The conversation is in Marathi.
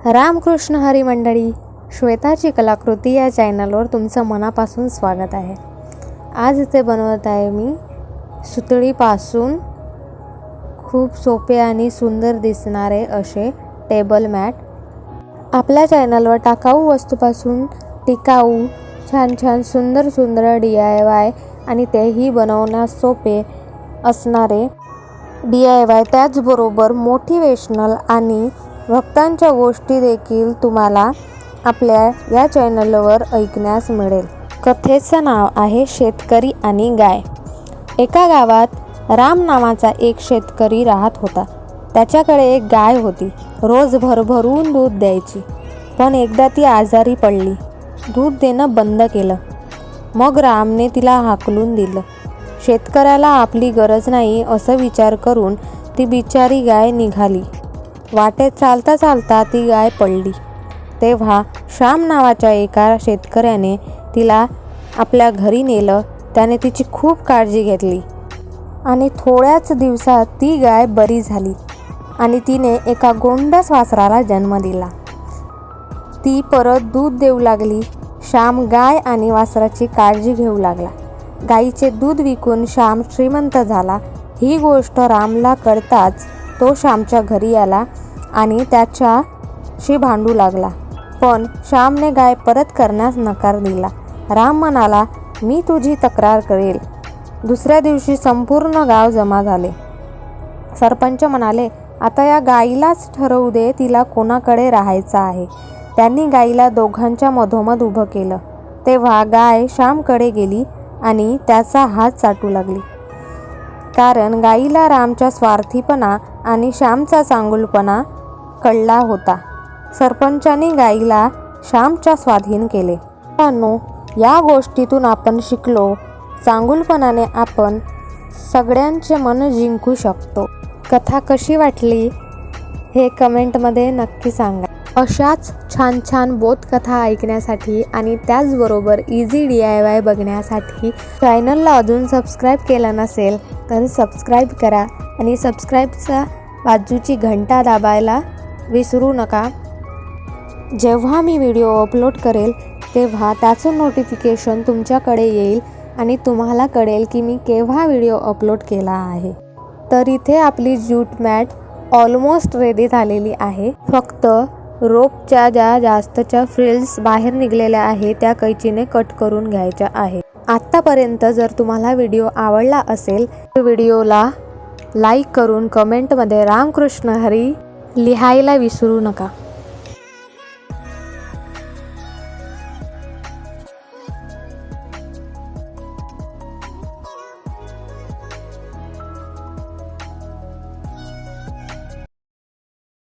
रामकृष्ण हरी मंडळी, श्वेताची कलाकृती या चॅनलवर तुमचं मनापासून स्वागत आहे। आज इथे बनवत आहे मी सुतळीपासून खूप सोपे आणि सुंदर दिसणारे असे टेबल मॅट। आपल्या चॅनलवर टाकाऊ वस्तूपासून टिकाऊ छान सुंदर DIY आणि तेही बनवण्यास सोपे असणारे DIY, त्याचबरोबर मोटिवेशनल आणि भक्तांच्या गोष्टी देखील तुम्हाला आपल्या या चॅनलवर ऐकण्यास मिळेल। कथेचं नाव आहे शेतकरी आणि गाय। एका गावात राम नावाचा एक शेतकरी राहत होता। त्याच्याकडे एक गाय होती, रोज भरभरून दूध द्यायची। पण एकदा ती आजारी पडली, दूध देणं बंद केलं। मग रामने तिला हाकलून दिलं। शेतकऱ्याला आपली गरज नाही असं विचार करून ती बिचारी गाय निघाली। वाटेत चालता चालता ती गाय पडली। तेव्हा श्याम नावाच्या एका शेतकऱ्याने तिला आपल्या घरी नेलं। त्याने तिची खूप काळजी घेतली आणि थोड्याच दिवसात ती गाय बरी झाली आणि तिने एका गोंडस वासराला जन्म दिला। ती परत दूध देऊ लागली। श्याम गाय आणि वासराची काळजी घेऊ लागला। गाईचे दूध विकून श्याम श्रीमंत झाला। ही गोष्ट रामला कळताच तो श्यामच्या घरी आला आणि त्याच्याशी भांडू लागला। पण श्यामने गाय परत करण्यास नकार दिला। राम म्हणाला, मी तुझी तक्रार करेल। दुसऱ्या दिवशी संपूर्ण गाव जमा झाले। सरपंच म्हणाले, आता या गाईलाच ठरवू दे तिला कोणाकडे राहायचं आहे। त्यांनी गाईला दोघांच्या मधोमध उभं केलं। तेव्हा गाय श्यामकडे गेली आणि त्याचा हात चाटू लागली, कारण गाईला रामचा स्वार्थीपणा आणि श्यामचा चांगुलपणा कळला होता। सरपंचाने गाईला श्यामच्या स्वाधीन केले। मित्रांनो, या गोष्टीतून आपण शिकलो, चांगुलपणाने आपण सगळ्यांचे मन जिंकू शकतो। कथा कशी वाटली हे कमेंटमध्ये नक्की सांगा। अशाच छान बोधकथा ऐकण्यासाठी आणि त्याचबरोबर इझी DIY बघण्यासाठी चॅनलला अजून सबस्क्राईब केलं नसेल तर सबस्क्राईब करा आणि सबस्क्राईबच्या बाजूची घंटा दाबायला विसरू नका। जेव्हा मी व्हिडिओ अपलोड करेल तेव्हा त्याचं नोटिफिकेशन तुमच्याकडे येईल आणि तुम्हाला कळेल की मी केव्हा व्हिडिओ अपलोड केला आहे। तर इथे आपली ज्यूट मॅट ऑलमोस्ट रेडी झालेली आहे। फक्त रोपच्या ज्या जास्तच्या फ्रिल्स बाहेर निघलेल्या आहे त्या कैचीने कट करून घ्यायच्या आहे। आत्तापर्यंत जर तुम्हाला व्हिडिओ आवडला असेल तर व्हिडिओला लाईक करून कमेंटमध्ये रामकृष्ण हरी लिहायला विसरू नका।